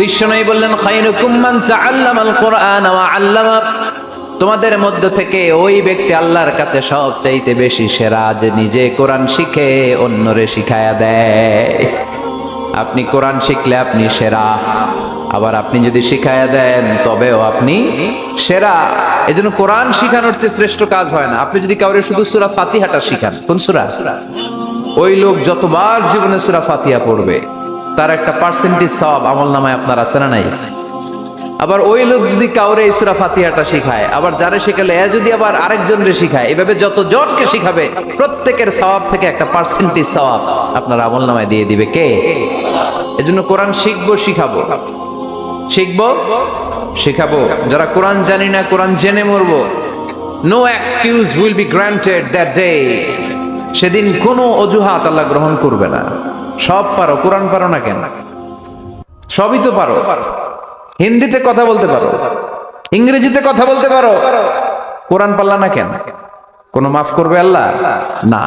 বিশ্বনবী বললেন খায়রুকুম মান তাআল্লামাল কুরআন ওয়া আল্লামা, তোমাদের মধ্য থেকে ওই ব্যক্তি আল্লাহর কাছে সবচাইতে বেশি সেরা যে নিজে কোরআন শিখে অন্যরে শিখায়া দেয়। আপনি কোরআন শিখলে আপনি সেরা, আবার আপনি যদি শিখায়া দেন তবেও আপনি সেরা। এজন্য কোরআন শিখানোর চেয়ে শ্রেষ্ঠ কাজ হয় না। আপনি যদি কাউরে শুধু সূরা ফাতিহাটা শিখান, কোন সূরা, ওই লোক যতবার জীবনে সূরা ফাতিহা পড়বে তার একটা পার্সেন্টেজ সওয়াব আমলনামায় আপনার আছে না নাই? আবার ওই লোক যদি কাউরে এই সূরা ফাতিহাটা শিখায়, আবার যারে শিখালে এ যদি আবার আরেকজনরে শিখায়, এভাবে যতজনকে শিখাবে প্রত্যেকের সওয়াব থেকে একটা পার্সেন্টেজ সওয়াব আপনার আমলনামায় দিয়ে দিবে কে? এজন্য কোরআন শিখবো, শিখাবো, শিখবো, শিখাবো। যারা কোরআন জানি না কোরআন জেনে মরবো, no excuse will be granted that day. সেদিন কোনো অজুহাত আল্লাহ গ্রহণ করবে না। সব পারো, কোরআন পারো না কেন? সবই তো পারো। হিন্দিতে কথা বলতে পারো, ইংরেজিতে কথা বলতে পারো, কোরআন পারলা না কেন? কোনো মাফ করবে আল্লাহ? না।